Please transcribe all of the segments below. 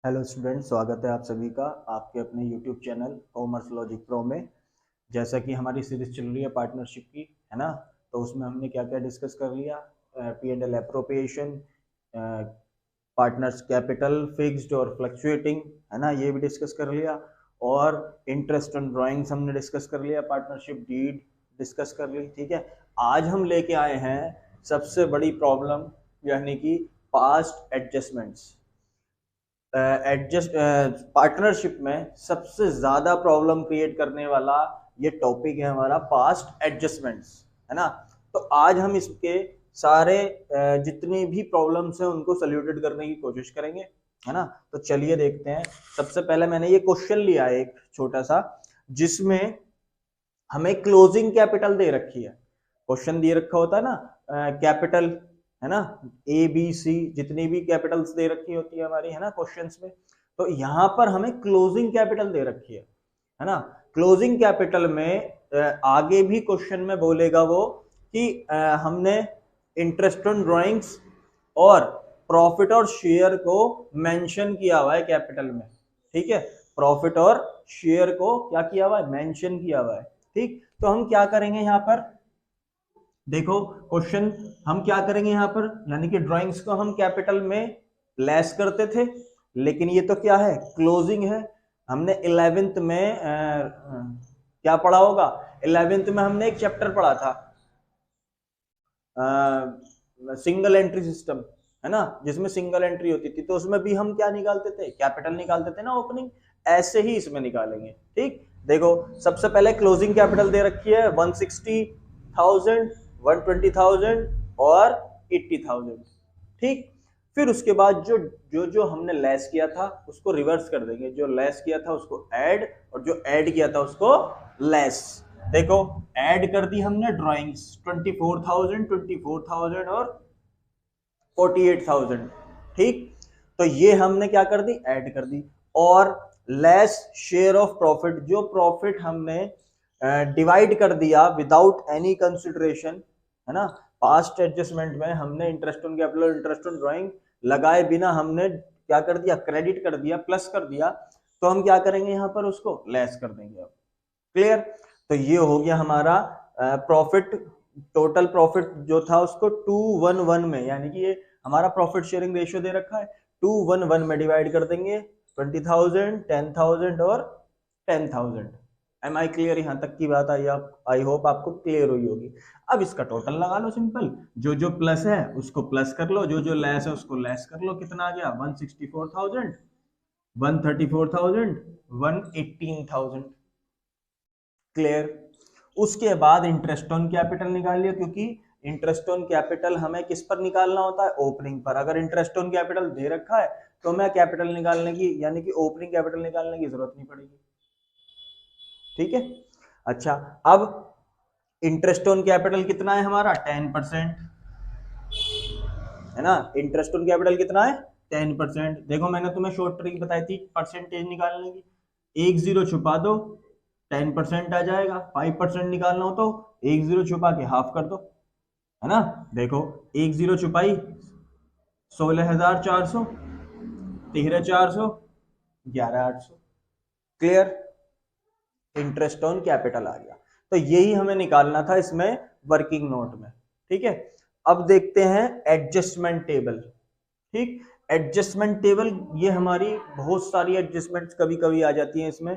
Hello student, स्वागत है आप सभी का आपके अपने YouTube channel commerce logic pro में। जैसा कि हमारी सीरीज चल रही है पार्टनरशिप की, है ना। तो उसमें हमने क्या क्या डिस्कस कर लिया। P and L appropriation, partners capital fixed और फ्लक्चुएटिंग, है ना, ये भी डिस्कस कर लिया। और इंटरेस्ट ऑन ड्राइंग्स हमने डिस्कस कर लिया, पार्टनरशिप डीड डिस्कस कर ली। ठीक है, आज हम लेके आए हैं सबसे बड़ी प्रॉब्लम, यानी कि पास्ट एडजस्टमेंट्स। एडजस्ट पार्टनरशिप में सबसे ज्यादा प्रॉब्लम क्रिएट करने वाला ये टॉपिक है हमारा, पास्ट एडजस्टमेंट्स, है ना। तो आज हम इसके सारे जितनी भी प्रॉब्लम्स हैं उनको सोल्यूटेड करने की कोशिश करेंगे, है ना। तो चलिए देखते हैं। सबसे पहले मैंने ये क्वेश्चन लिया है एक छोटा सा, जिसमें हमें क्लोजिंग कैपिटल दे रखी है। क्वेश्चन दे रखा होता है ना, कैपिटल, है ना, ए बी सी, जितनी भी कैपिटल्स दे रखी होती है हमारी, है ना, क्वेश्चंस में। तो यहां पर हमें क्लोजिंग कैपिटल दे रखी है ना। क्लोजिंग कैपिटल में आगे भी क्वेश्चन में बोलेगा वो कि हमने इंटरेस्ट ऑन ड्राइंग्स और प्रॉफिट और शेयर को मेंशन किया हुआ है कैपिटल में। ठीक है, प्रॉफिट और शेयर को क्या किया हुआ है, मेंशन किया हुआ है। ठीक, तो हम क्या करेंगे यहाँ पर, देखो क्वेश्चन, हम क्या करेंगे यहाँ पर, यानी कि ड्राइंग्स को हम कैपिटल में लेस करते थे, लेकिन ये तो क्या है, क्लोजिंग है। हमने 11th में क्या पढ़ा होगा, 11th में हमने एक चैप्टर पढ़ा था, सिंगल एंट्री सिस्टम, है ना, जिसमें सिंगल एंट्री होती थी। तो उसमें भी हम क्या निकालते थे, कैपिटल निकालते थे ना, ओपनिंग। ऐसे ही इसमें निकालेंगे। ठीक, देखो सबसे पहले क्लोजिंग कैपिटल दे रखी है 160,000, 120,000 और 80,000। ठीक, फिर उसके बाद जो जो जो हमने लेस किया था उसको रिवर्स कर देंगे, जो लेस किया था उसको ऐड, और जो ऐड किया था उसको लेस। देखो ऐड कर दी हमने ड्राइंग्स 24,000, 24,000 और 48,000। ठीक, तो ये हमने क्या कर दी, ऐड कर दी। और लेस शेयर ऑफ प्रॉफिट, जो प्रॉफिट हमने डिवाइड कर दिया विदाउट एनी कंसिडरेशन, है ना। पास्ट एडजस्टमेंट में हमने interest on capital, interest on drawing लगाए बिना हमने क्या कर दिया, क्रेडिट कर दिया, प्लस कर दिया। तो हम क्या करेंगे यहाँ पर, उसको लेस कर देंगे। अब क्लियर। तो ये हो गया हमारा प्रॉफिट, टोटल प्रॉफिट जो था उसको 211 में, यानी कि ये हमारा प्रॉफिट शेयरिंग रेशियो दे रखा है, 211 में डिवाइड कर देंगे 20,000, 10,000 और 10,000। एम आई क्लियर, यहां तक की बात आई, आप आई होप आपको क्लियर हुई होगी। अब इसका टोटल लगा लो सिंपल, जो जो प्लस है उसको प्लस कर लो, जो जो लेस है उसको लेस कर लो। कितना आ गया, 164,000, 134,000, 118,000। क्लियर। उसके बाद इंटरेस्ट ऑन कैपिटल निकाल लिया, क्योंकि इंटरेस्ट ऑन कैपिटल हमें किस पर निकालना होता है, ओपनिंग पर। अगर इंटरेस्ट ऑन कैपिटल दे रखा है तो मैं कैपिटल निकालने की, यानी कि ओपनिंग कैपिटल निकालने की जरूरत नहीं पड़ेगी। ठीक है, अच्छा। अब इंटरेस्ट ऑन कैपिटल कितना है हमारा, 10%, है ना। इंटरेस्ट ऑन कैपिटल कितना है, 10%। देखो मैंने तुम्हें शॉर्ट ट्रिक बताई थी परसेंटेज निकालने की, एक जीरो छुपा दो 10% आ जाएगा। 5% निकालना हो तो एक जीरो छुपा के हाफ कर दो, है ना। देखो एक जीरो छुपाई, 16,400, 13,400, 11,800। क्लियर, इंटरेस्ट ऑन कैपिटल आ गया। तो यही हमें निकालना था इसमें वर्किंग नोट में। ठीक है, अब देखते हैं एडजस्टमेंट टेबल। ठीक, एडजस्टमेंट टेबल, ये हमारी बहुत सारी एडजस्टमेंट्स कभी कभी आ जाती हैं इसमें।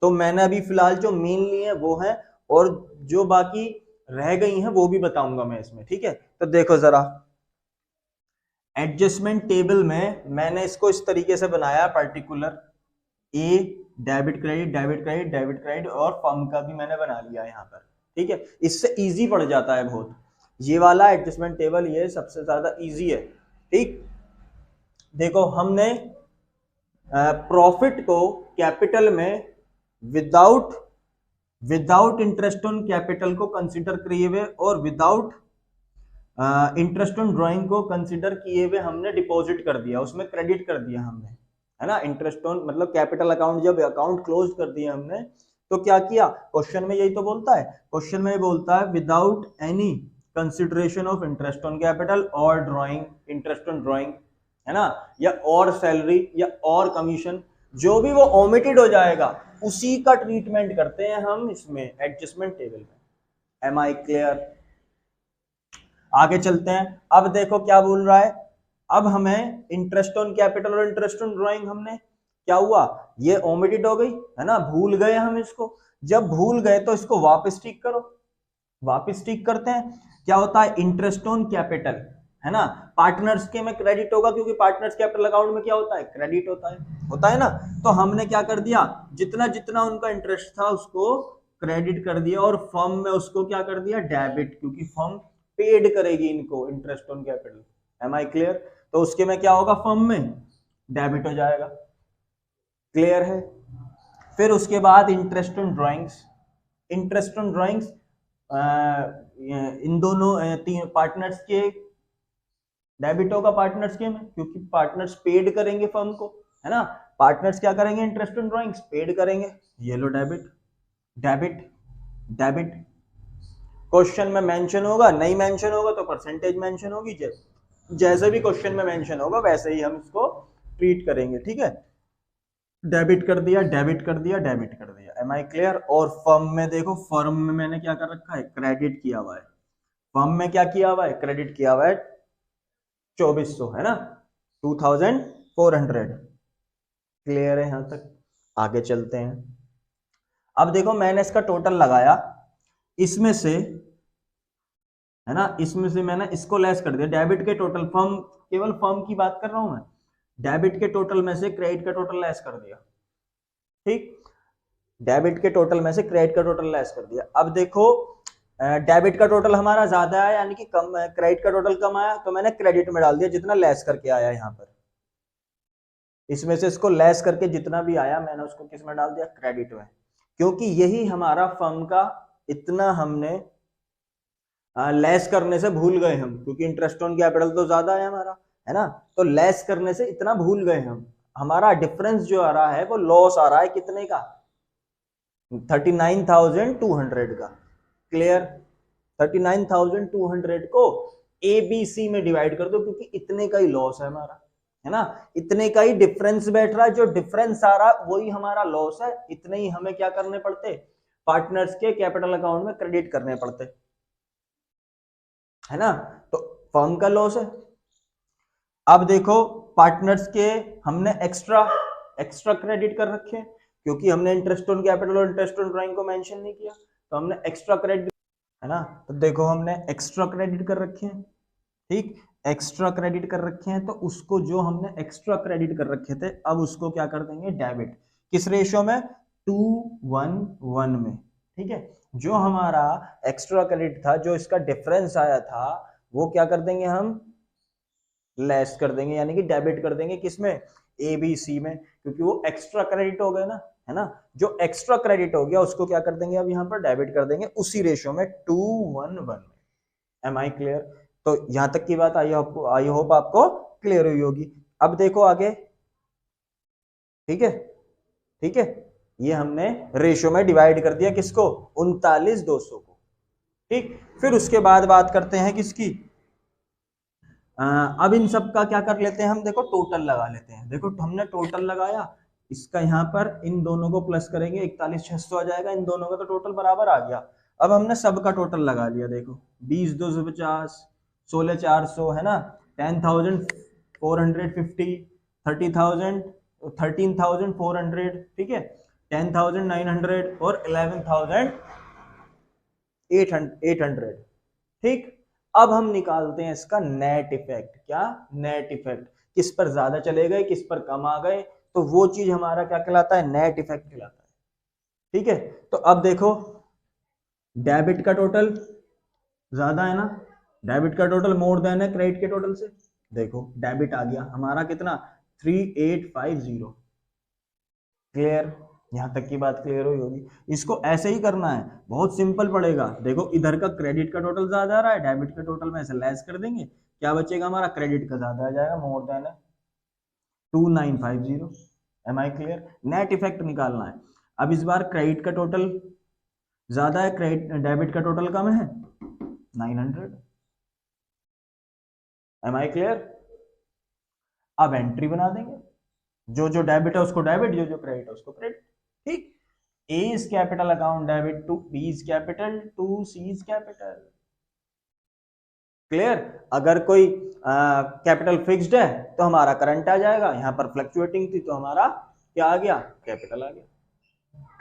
तो मैंने अभी फिलहाल जो मेन ली है वो है, और जो बाकी रह गई हैं वो भी बताऊंगा मैं इसमें। ठीक है, तो देखो जरा, एडजस्टमेंट टेबल में मैंने इसको इस तरीके से बनाया, particular a, debit credit, debit credit, debit credit, और फर्म का भी मैंने बना लिया यहाँ पर। ठीक है, इससे इजी पड़ जाता है बहुत। ये वाला एडजस्टमेंट टेबल ये सबसे ज्यादा इजी है। ठीक, देखो हमने प्रॉफिट को कैपिटल में without without interest on capital को कंसीडर किए हुए, और विदाउट इंटरेस्ट ऑन ड्राइंग को कंसीडर किए हुए हमने डिपॉजिट कर दिया, उसमें क्रेडिट कर दिया हमने, है ना। इंटरेस्ट ऑन मतलब कैपिटल अकाउंट, जब अकाउंट क्लोज कर दिया हमने तो क्या किया, क्वेश्चन में यही तो बोलता है, क्वेश्चन में बोलता है without any consideration of interest on capital और ड्राइंग, इंटरेस्ट ऑन ड्राइंग। है ना, या और सैलरी या और कमीशन, जो भी वो ओमिटेड हो जाएगा उसी का ट्रीटमेंट करते हैं हम इसमें एडजस्टमेंट टेबल में। Am I clear? आगे चलते हैं। अब देखो क्या बोल रहा है, अब हमें इंटरेस्ट ऑन कैपिटल और इंटरेस्ट ऑन ड्राइंग, हमने क्या हुआ, ये ओमिटेड हो गई है ना, भूल गए हम इसको। जब भूल गए तो इसको वापस टिक करो, वापस टिक करते हैं। क्या होता है, इंटरेस्ट ऑन कैपिटल, है ना, पार्टनर्स के में क्रेडिट होगा, क्योंकि पार्टनर्स कैपिटल अकाउंट में क्या होता है, क्रेडिट होता है ना। तो हमने क्या कर दिया, जितना जितना उनका इंटरेस्ट था उसको क्रेडिट कर दिया, और फर्म में उसको क्या कर दिया, डेबिट, क्योंकि फर्म पेड करेगी इनको interest on capital. Am I clear? तो उसके में क्या होगा, फर्म में डेबिट हो जाएगा। क्लियर है? फिर उसके बाद interest on drawings, interest on drawings इन दोनों तीन पार्टनर्स के डेबिट होगा, पार्टनर्स के में, क्योंकि पार्टनर्स पेड करेंगे फर्म को, है ना। पार्टनर्स क्या करेंगे, इंटरेस्ट ऑन ड्राइंग्स पेड करेंगे। ये लो डेबिट, डेबिट, डेबिट। क्वेश्चन में मेंशन होगा, नहीं मेंशन होगा तो परसेंटेज मेंशन होगी, जैसे भी क्वेश्चन में मेंशन होगा वैसे ही हम इसको ट्रीट करेंगे, ठीक है। डेबिट कर दिया, डेबिट कर दिया, डेबिट कर दिया। Am I clear? और फर्म में देखो, फर्म में मैंने क्या कर रखा है, क्रेडिट किया हुआ है। फर्म में क्या किया हुआ है, क्रेडिट किया हुआ है 2400, है ना, 2400। क्लियर है यहां तक? आगे चलते हैं। अब देखो मैंने इसका टोटल लगाया, इसमें से, है ना, इसमें से मैंने इसको लेस कर दिया, डेबिट के टोटल, फर्म, केवल फर्म की बात कर रहा हूं मैं, डेबिट के टोटल में से क्रेडिट का टोटल लेस कर दिया, ठीक, डेबिट के टोटल में से क्रेडिट का टोटल लेस कर दिया। अब देखो डेबिट का टोटल हमारा ज्यादा है, यानी कि कम, क्रेडिट का टोटल कम आया, तो मैंने क्रेडिट में डाल दिया जितना लेस करके आया यहाँ पर, इसमें से इसको लेस करके जितना भी आया मैंने उसको किस में डाल दिया, क्रेडिट में, क्योंकि यही हमारा फर्म का, इतना हमने लेस करने से भूल गए हम, क्योंकि इंटरेस्ट ऑन कैपिटल तो ज्यादा है हमारा, है ना, तो लेस करने से इतना भूल गए हम, हमारा डिफरेंस जो आ रहा है वो लॉस आ रहा है कितने का, 39,200 का। क्लियर? 39,200 को ABC में डिवाइड कर दो, क्योंकि इतने का ही लॉस है हमारा, है ना, इतने का ही डिफरेंस बैठ रहा है, जो डिफरेंस आ रहा है वही हमारा लॉस है, इतने ही हमें क्या करने पड़ते, पार्टनर्स के कैपिटल अकाउंट में क्रेडिट करने पड़ते, है ना, तो फर्म का लॉस है। अब देखो पार्टनर्स के हमने एक्स्ट्रा क्रेडिट कर रखे हैं, क्योंकि हमने इंटरेस्ट ऑन कैपिटल और इंटरेस्ट ऑन ड्राइंग को मेंशन नहीं किया, तो हमने एक्स्ट्रा क्रेडिट, है ना, तो देखो हमने एक्स्ट्रा क्रेडिट कर रखे हैं, ठीक, एक्स्ट्रा क्रेडिट कर रखे हैं, तो उसको, जो हमने एक्स्ट्रा क्रेडिट कर रखे थे, अब उसको क्या कर देंगे, डेबिट, किस रेशियो में, 2:1 में, ठीक है। जो हमारा एक्स्ट्रा क्रेडिट था, जो इसका डिफरेंस आया था, वो क्या कर देंगे हम, लेस कर देंगे, यानी कि डेबिट कर देंगे, किसमें, ABC में, क्योंकि वो एक्स्ट्रा क्रेडिट हो गए ना, है ना, जो एक्स्ट्रा क्रेडिट हो गया उसको क्या कर देंगे, अब यहाँ पर डेबिट कर देंगे उसी रेशियो में 2:1 में। Am I clear? तो यहां तक की बात आई होप आपको क्लियर हुई होगी। अब देखो आगे, ठीक है, ठीक है, ये हमने रेशियो में डिवाइड कर दिया, किसको, 39,200 को, ठीक। फिर उसके बाद बात करते हैं किसकी, अब इन सब का क्या कर लेते हैं हम, देखो टोटल लगा लेते हैं। देखो हमने टोटल लगाया, इसका यहाँ पर इन दोनों को प्लस करेंगे, 41,600 आ जाएगा, इन दोनों का तो टोटल बराबर आ गया। अब हमने सबका टोटल लगा लिया, देखो 20,250, 16,400, है ना, 10,450, 30,000, 13,400, ठीक है, 10,900 और 11,800, ठीक। अब हम निकालते हैं इसका नेट इफेक्ट, क्या, नेट इफेक्ट, किस पर ज्यादा चले गए, किस पर कम आ गए, तो वो चीज हमारा क्या कहलाता है, नेट इफेक्ट कहलाता है, ठीक है। तो अब देखो डेबिट का टोटल ज्यादा है ना, डेबिट का टोटल मोर देन है क्रेडिट के टोटल से, देखो डेबिट आ गया हमारा कितना, 3850। क्लियर? यहां तक की बात क्लियर हुई होगी। इसको ऐसे ही करना है, बहुत सिंपल पड़ेगा। देखो इधर का क्रेडिट का टोटल ज्यादा आ रहा है, डेबिट का टोटल में ऐसे लेस कर देंगे, क्या बचेगा हमारा, क्रेडिट का ज्यादा आ जाएगा, more than 2950। Am I clear? Net effect निकालना है। अब इस बार क्रेडिट का टोटल ज्यादा है, क्रेडिट डेबिट का टोटल कम है, 900। Am I clear? अब एंट्री बना देंगे, जो जो डेबिट है उसको डेबिट, जो जो क्रेडिट है उसको क्रेडिट। ठीक, A is capital account debit to B is capital to C is capital। Clear. अगर कोई कैपिटल फिक्स्ड है तो हमारा करंट आ जाएगा, यहां पर फ्लक्चुएटिंग थी तो हमारा क्या आ गया, कैपिटल आ गया।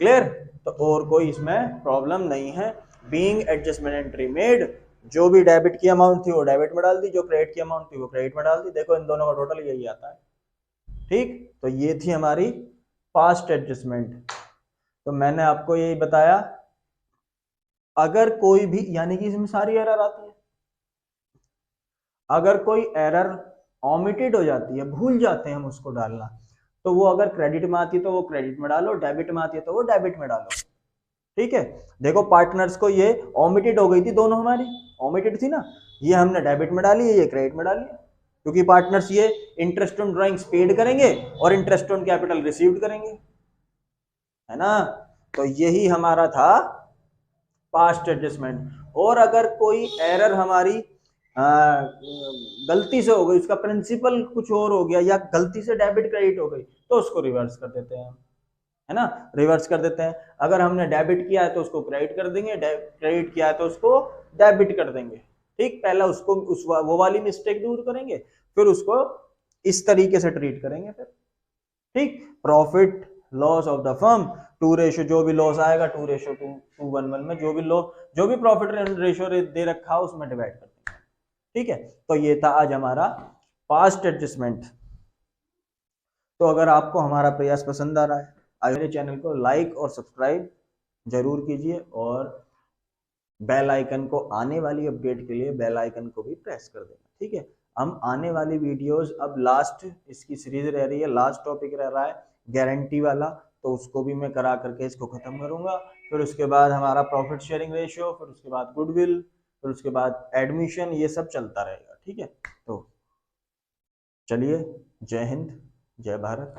क्लियर। तो और कोई इसमें प्रॉब्लम नहीं है। बीइंग एडजस्टमेंट एंट्री मेड, जो भी डेबिट की अमाउंट थी वो डेबिट में डाल दी, जो क्रेडिट की अमाउंट थी वो क्रेडिट में डाल दी। देखो इन दोनों का टोटल यही आता है। ठीक, तो ये थी हमारी पास्ट एडजस्टमेंट। तो मैंने आपको यही बताया, अगर कोई भी, यानी कि इसमें सारी एरर आती है, अगर कोई एरर ओमिटेड हो जाती है, भूल जाते हैं हम उसको डालना, तो वो अगर क्रेडिट में आती है तो वो क्रेडिट में डालो, डेबिट में आती है तो वो डेबिट में डालो। ठीक है। देखो पार्टनर्स को ये ओमिटेड हो गई थी, दोनों हमारी ओमिटेड थी ना, ये हमने डेबिट में डाली है, ये क्रेडिट में डाली है, क्योंकि पार्टनर्स ये इंटरेस्ट ऑन ड्राइंग्स पेड करेंगे और इंटरेस्ट ऑन कैपिटल रिसीव्ड करेंगे, है ना। तो यही हमारा था पास्ट एडजस्टमेंट। और अगर कोई एरर हमारी गलती से हो गई, उसका प्रिंसिपल कुछ और हो गया, या गलती से डेबिट क्रेडिट हो गई, तो उसको रिवर्स कर देते हैं, है ना, रिवर्स कर देते हैं। अगर हमने डेबिट किया है तो उसको क्रेडिट कर देंगे, क्रेडिट किया है तो उसको डेबिट कर देंगे। ठीक, पहला उसको वो वाली मिस्टेक दूर करेंगे, फिर उसको इस तरीके से ट्रीट करेंगे फिर। ठीक, profit loss of the firm 2:, जो भी लॉस आएगा 2:2:1 में, जो भी प्रॉफिट रेशियो दे रखा है उसमें डिवाइड कर देंगे। ठीक है, तो ये था आज हमारा पास्ट एडजस्टमेंट। तो अगर आपको हमारा प्रयास पसंद आ रहा है, मेरे चैनल को लाइक और सब्सक्राइब जरूर कीजिए, और बेल आइकन को, आने वाली अपडेट के लिए बेल आइकन को भी प्रेस कर देना। ठीक है, हम आने वाली वीडियोस, अब लास्ट इसकी सीरीज रह रही है, लास्ट टॉपिक रह रहा है गारंटी वाला, तो उसको भी मैं करा करके इसको खत्म करूंगा। फिर उसके बाद हमारा प्रॉफिट शेयरिंग रेशियो, फिर उसके बाद गुडविल, फिर उसके बाद एडमिशन, ये सब चलता रहेगा। ठीक है, तो चलिए, जय हिंद, जय भारत।